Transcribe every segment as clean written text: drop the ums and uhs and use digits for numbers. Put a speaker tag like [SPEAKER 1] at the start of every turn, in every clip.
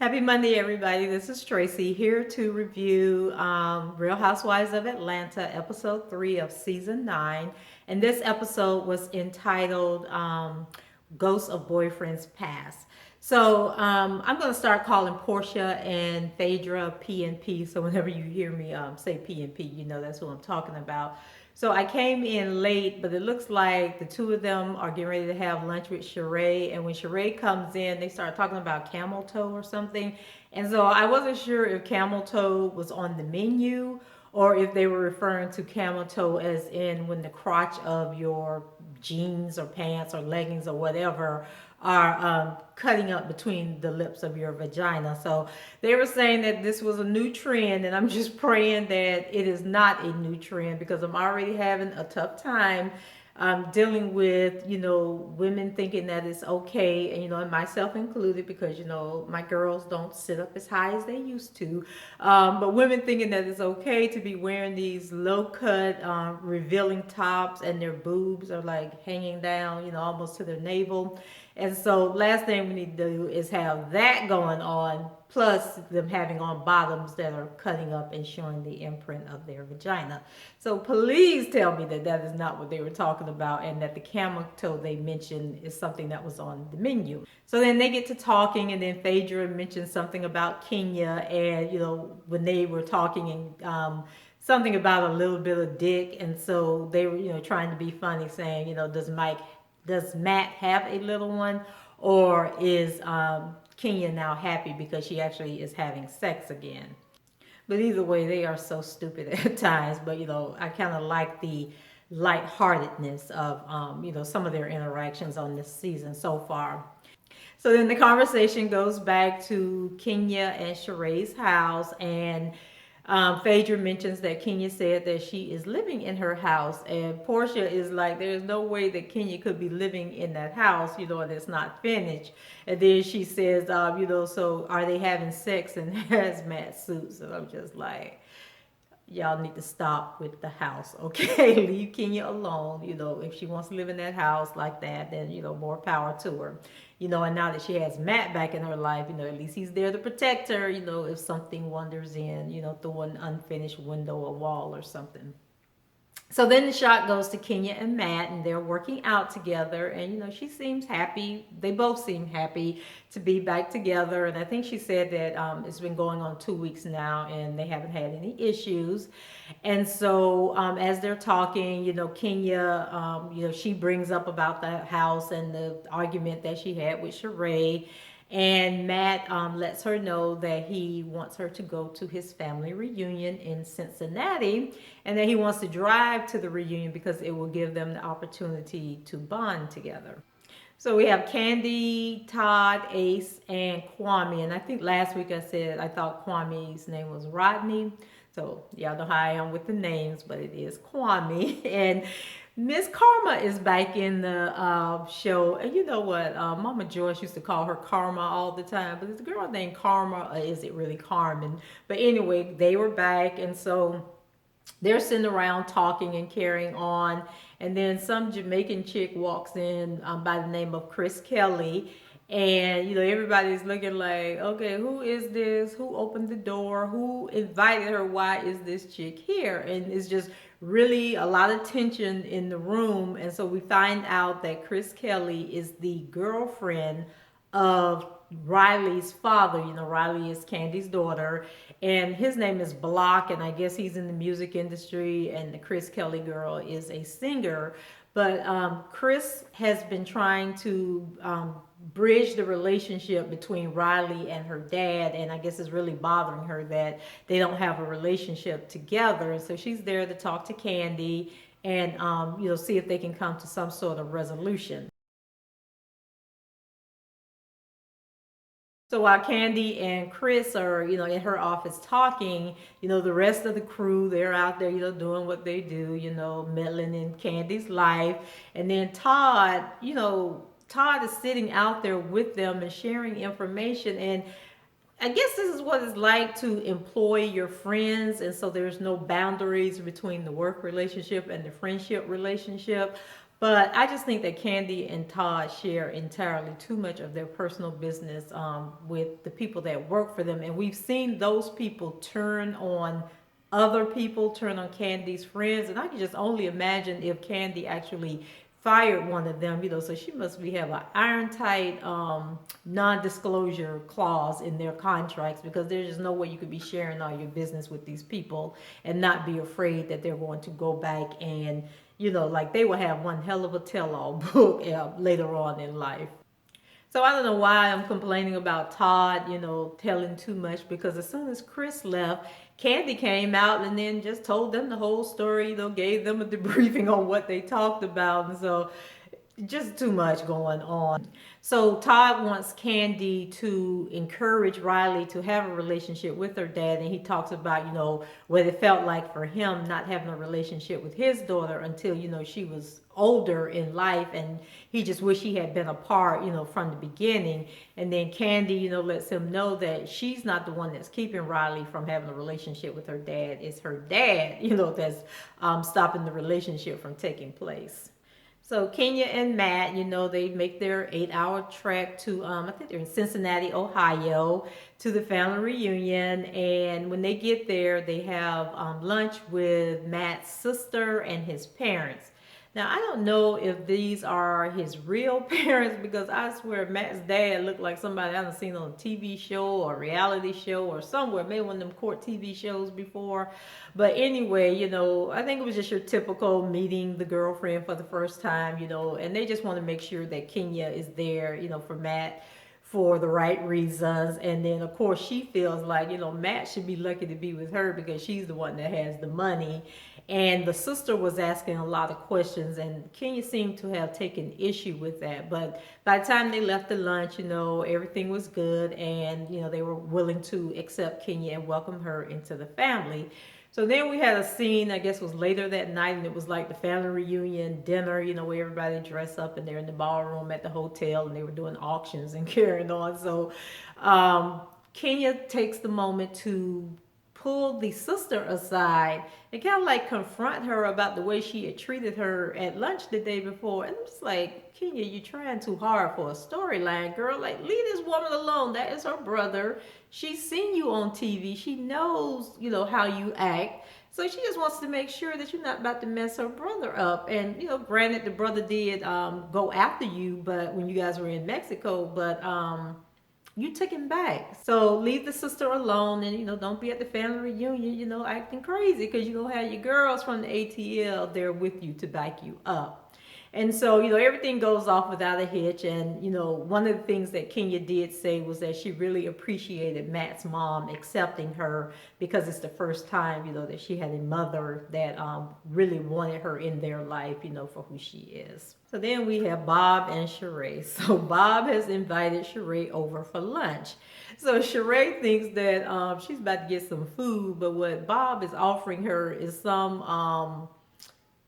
[SPEAKER 1] Happy Monday, everybody. This is Tracy here to review Real Housewives of Atlanta, episode 3 of season 9. And this episode was entitled Ghosts of Boyfriends Past. So I'm going to start calling Portia and Phaedra P and P. So whenever you hear me say P and P, you know that's who I'm talking about. So I came in late, but it looks like the two of them are getting ready to have lunch with Sheree. And when Sheree comes in, they start talking about camel toe or something. And so I wasn't sure if camel toe was on the menu or if they were referring to camel toe as in when the crotch of your jeans or pants or leggings or whatever are cutting up between the lips of your vagina. So they were saying that this was a new trend, and I'm just praying that it is not a new trend because I'm already having a tough time dealing with, women thinking that it's okay, and, and myself included, because, my girls don't sit up as high as they used to. But women thinking that it's okay to be wearing these low cut, revealing tops, and their boobs are like hanging down, almost to their navel. And so, last thing we need to do is have that going on, plus them having on bottoms that are cutting up and showing the imprint of their vagina. So, please tell me that that is not what they were talking about, and that the camel toe they mentioned is something that was on the menu. So then they get to talking, and then Phaedra mentioned something about Kenya, and when they were talking, and something about a little bit of dick, and so they were trying to be funny, saying does Matt have a little one, or is Kenya now happy because she actually is having sex again? But either way, they are so stupid at times. But I kind of like the lightheartedness of some of their interactions on this season so far. So then the conversation goes back to Kenya and Sheree's house, and Phaedra mentions that Kenya said that she is living in her house, and Portia is like, there's no way that Kenya could be living in that house, and it's not finished. And then she says, so are they having sex in hazmat suits? And I'm just like, y'all need to stop with the house, okay? Leave Kenya alone. If she wants to live in that house like that, then more power to her. And now that she has Matt back in her life, at least he's there to protect her, if something wanders in, through an unfinished window or wall or something. So then the shot goes to Kenya and Matt, and they're working out together. And she seems happy. They both seem happy to be back together. And I think she said that it's been going on 2 weeks now, and they haven't had any issues. And so as they're talking, Kenya, she brings up about the house and the argument that she had with Sheree. And Matt lets her know that he wants her to go to his family reunion in Cincinnati, and that he wants to drive to the reunion because it will give them the opportunity to bond together. So we have Kandi, Todd, Ace, and Kwame. And I think last week I said I thought Kwame's name was Rodney. So y'all know how I am with the names, but it is Kwame. And Miss Karma is back in the show. And you know what? Mama Joyce used to call her Karma all the time. But is the girl named Karma, or is it really Carmen? But anyway, they were back. And so they're sitting around talking and carrying on. And then some Jamaican chick walks in by the name of Chris Kelly. And everybody's looking like, okay, who is this? Who opened the door? Who invited her? Why is this chick here? And it's just really a lot of tension in the room. And so we find out that Chris Kelly is the girlfriend of Riley's father. Riley is Candy's daughter, and his name is Block, and I guess he's in the music industry, and the Chris Kelly girl is a singer. But Chris has been trying to bridge the relationship between Riley and her dad, and I guess it's really bothering her that they don't have a relationship together. And so she's there to talk to Kandi and see if they can come to some sort of resolution. So while Kandi and Chris are, in her office talking, the rest of the crew, they're out there, doing what they do, meddling in Candy's life. And then Todd, Todd is sitting out there with them and sharing information. And I guess this is what it's like to employ your friends, and so there's no boundaries between the work relationship and the friendship relationship. But I just think that Kandi and Todd share entirely too much of their personal business with the people that work for them. And we've seen those people turn on other people, turn on Candy's friends. And I can just only imagine if Kandi actually fired one of them, so she must be have an iron tight non-disclosure clause in their contracts, because there's just no way you could be sharing all your business with these people and not be afraid that they're going to go back and like they will have one hell of a tell-all book later on in life. So I don't know why I'm complaining about Todd, telling too much, because as soon as Chris left, Kandi came out and then just told them the whole story, gave them a debriefing on what they talked about. And so just too much going on. So Todd wants Kandi to encourage Riley to have a relationship with her dad, and he talks about what it felt like for him not having a relationship with his daughter until she was older in life, and he just wished he had been apart from the beginning. And then Kandi lets him know that she's not the one that's keeping Riley from having a relationship with her dad. It's her dad that's stopping the relationship from taking place. So Kenya and Matt, they make their 8-hour trek to, I think they're in Cincinnati, Ohio, to the family reunion. And when they get there, they have lunch with Matt's sister and his parents. Now, I don't know if these are his real parents, because I swear Matt's dad looked like somebody I haven't seen on a TV show or a reality show or somewhere, maybe one of them court TV shows before. But anyway, I think it was just your typical meeting the girlfriend for the first time, and they just want to make sure that Kenya is there, for Matt for the right reasons. And then of course she feels like Matt should be lucky to be with her because she's the one that has the money. And the sister was asking a lot of questions, and Kenya seemed to have taken issue with that. But by the time they left the lunch, everything was good, and they were willing to accept Kenya and welcome her into the family. So then we had a scene, I guess it was later that night, and it was like the family reunion dinner, where everybody dressed up and they're in the ballroom at the hotel, and they were doing auctions and carrying on. So Kenya takes the moment to pull the sister aside and kind of like confront her about the way she had treated her at lunch the day before. And I'm just like, Kenya, you're trying too hard for a storyline, girl. Like, leave this woman alone. That is her brother. She's seen you on TV. She knows, how you act. So she just wants to make sure that you're not about to mess her brother up. And, granted, the brother did go after you, but when you guys were in Mexico, but you took him back. So leave the sister alone, and don't be at the family reunion, acting crazy, because you're gonna have your girls from the ATL there with you to back you up. And so, everything goes off without a hitch. And, one of the things that Kenya did say was that she really appreciated Matt's mom accepting her, because it's the first time, that she had a mother that really wanted her in their life, for who she is. So then we have Bob and Sheree. So Bob has invited Sheree over for lunch. So Sheree thinks that she's about to get some food, but what Bob is offering her is some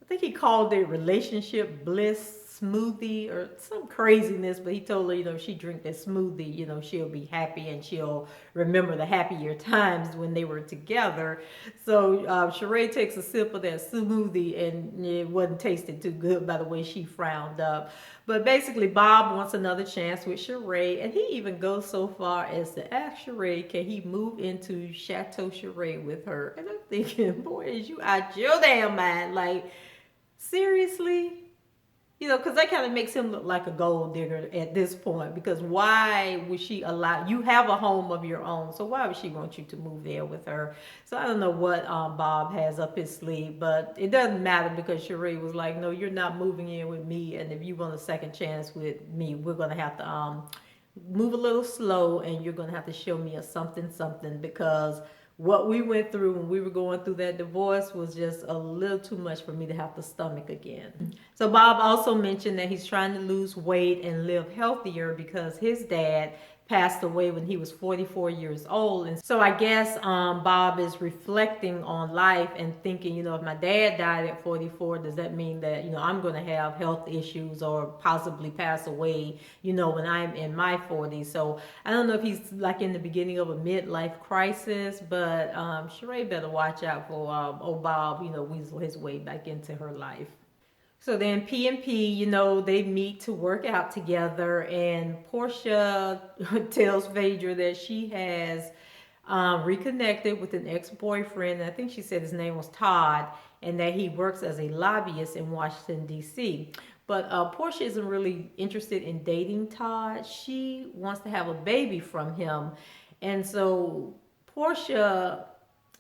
[SPEAKER 1] I think he called it relationship bliss smoothie or some craziness, but he told her, if she drink that smoothie, she'll be happy and she'll remember the happier times when they were together. So Sheree takes a sip of that smoothie, and it wasn't tasting too good by the way she frowned up. But basically, Bob wants another chance with Sheree, and he even goes so far as to ask Sheree, can he move into Chateau Sheree with her? And I'm thinking, boy, is you out your damn mind. Like, seriously? Because that kind of makes him look like a gold digger at this point. Because why would she allow, you have a home of your own, so why would she want you to move there with her? So I don't know what Bob has up his sleeve, but it doesn't matter, because Sheree was like, no, you're not moving in with me, and if you want a second chance with me, we're going to have to move a little slow, and you're going to have to show me a something, because what we went through when we were going through that divorce was just a little too much for me to have to stomach again. So Bob also mentioned that he's trying to lose weight and live healthier because his dad passed away when he was 44 years old. And so I guess Bob is reflecting on life and thinking, if my dad died at 44, does that mean that, I'm going to have health issues or possibly pass away, when I'm in my 40s. So I don't know if he's like in the beginning of a midlife crisis, but Sheree better watch out for old Bob, weasel his way back into her life. So then P and P, they meet to work out together, and Portia tells Phaedra that she has reconnected with an ex-boyfriend. I think she said his name was Todd, and that he works as a lobbyist in Washington D.C. But Portia isn't really interested in dating Todd. She wants to have a baby from him, and so Portia,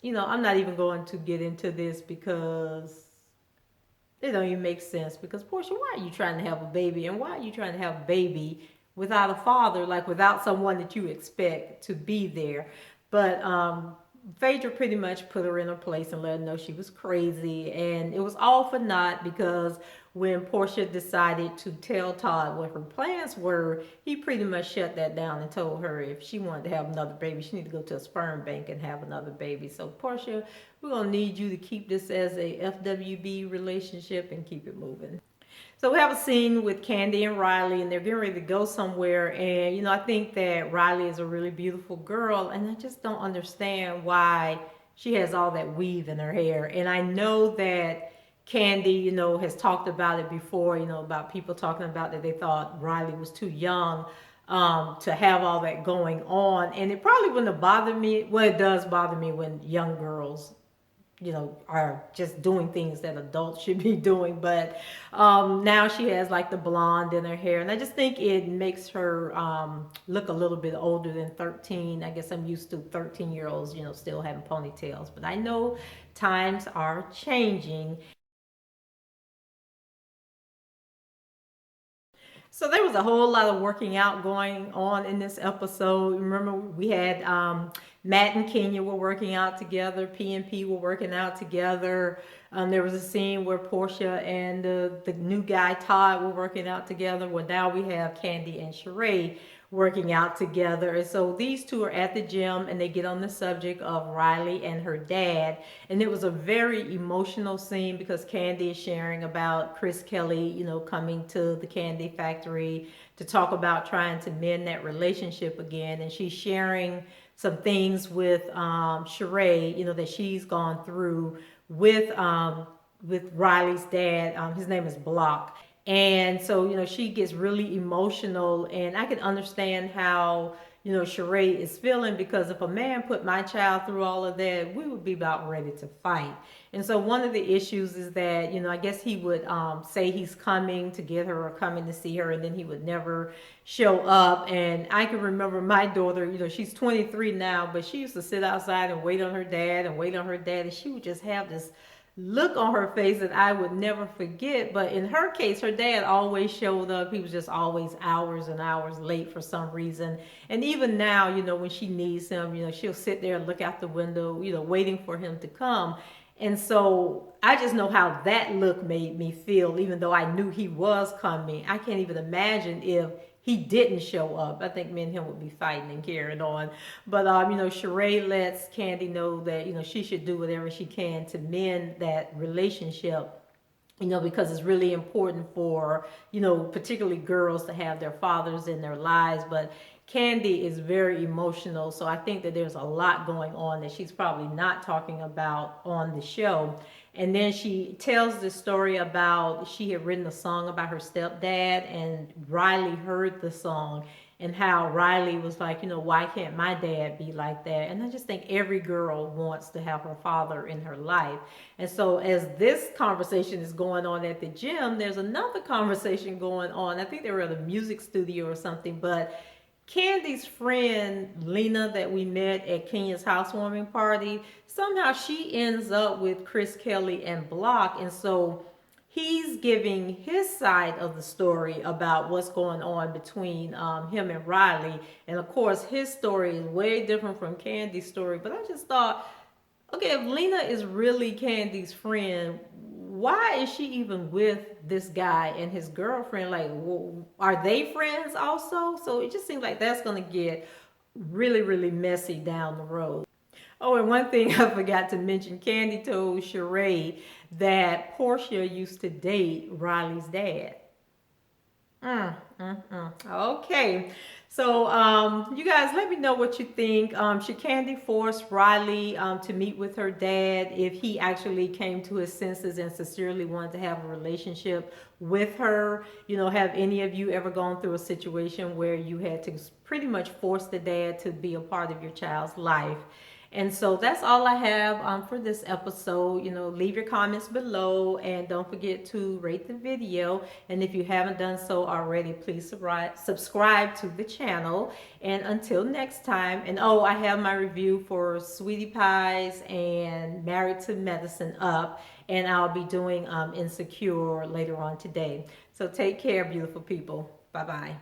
[SPEAKER 1] I'm not even going to get into this because it don't even make sense. Because Portia, why are you trying to have a baby, and why are you trying to have a baby without a father, like without someone that you expect to be there? But Phaedra pretty much put her in her place and let her know she was crazy, and it was all for naught because when Portia decided to tell Todd what her plans were, he pretty much shut that down and told her if she wanted to have another baby, she needed to go to a sperm bank and have another baby. So Portia, we're gonna need you to keep this as a FWB relationship and keep it moving. So we have a scene with Kandi and Riley, and they're getting ready to go somewhere. And, I think that Riley is a really beautiful girl, and I just don't understand why she has all that weave in her hair. And I know that Kandi, has talked about it before, about people talking about that they thought Riley was too young to have all that going on. And it probably wouldn't have bothered me. Well, it does bother me when young girls are just doing things that adults should be doing. But now she has like the blonde in her hair, and I just think it makes her look a little bit older than 13. I guess I'm used to 13-year-olds, still having ponytails. But I know times are changing. So there was a whole lot of working out going on in this episode. Remember, we had Matt and Kenya were working out together. P and P were working out together. There was a scene where Portia and the new guy Todd were working out together. Well, now we have Kandi and Sheree working out together. And so these two are at the gym, and they get on the subject of Riley and her dad. And it was a very emotional scene because Kandi is sharing about Chris Kelly, coming to the candy factory to talk about trying to mend that relationship again. And she's sharing some things with Sheree, that she's gone through with Riley's dad. His name is Block. And so, she gets really emotional, and I can understand how, Sheree is feeling, because if a man put my child through all of that, we would be about ready to fight. And so one of the issues is that, I guess he would say he's coming to get her or coming to see her, and then he would never show up. And I can remember my daughter, she's 23 now, but she used to sit outside and wait on her dad and wait on her dad, and she would just have this look on her face that I would never forget. But in her case, her dad always showed up. He was just always hours and hours late for some reason. And even now, when she needs him, she'll sit there and look out the window, waiting for him to come. And so I just know how that look made me feel, even though I knew he was coming. I can't even imagine if he didn't show up. I think me and him would be fighting and carrying on. But Sheree lets Kandi know that she should do whatever she can to mend that relationship. Because it's really important for, particularly girls to have their fathers in their lives. But Kandi is very emotional, so I think that there's a lot going on that she's probably not talking about on the show. And then she tells the story about she had written a song about her stepdad, and Riley heard the song, and how Riley was like, why can't my dad be like that? And I just think every girl wants to have her father in her life. And so as this conversation is going on at the gym, there's another conversation going on. I think they were at a music studio or something, but Candy's friend Lena that we met at Kenya's housewarming party, somehow she ends up with Chris Kelly and Block. And so he's giving his side of the story about what's going on between him and Riley. And of course, his story is way different from Candy's story. But I just thought, okay, if Lena is really Candy's friend, why is she even with this guy and his girlfriend? Like, well, are they friends also? So it just seems like that's going to get really, really messy down the road. Oh, and one thing I forgot to mention, Kandi told Sheree that Portia used to date Riley's dad. Okay. So, you guys, let me know what you think. Should Candy force Riley to meet with her dad if he actually came to his senses and sincerely wanted to have a relationship with her? You know, have any of you ever gone through a situation where you had to pretty much force the dad to be a part of your child's life? And so that's all I have for this episode. You know, leave your comments below and don't forget to rate the video. And if you haven't done so already, please subscribe to the channel. And until next time, and oh, I have my review for Sweetie Pies and Married to Medicine up, and I'll be doing Insecure later on today. So take care, beautiful people. Bye bye.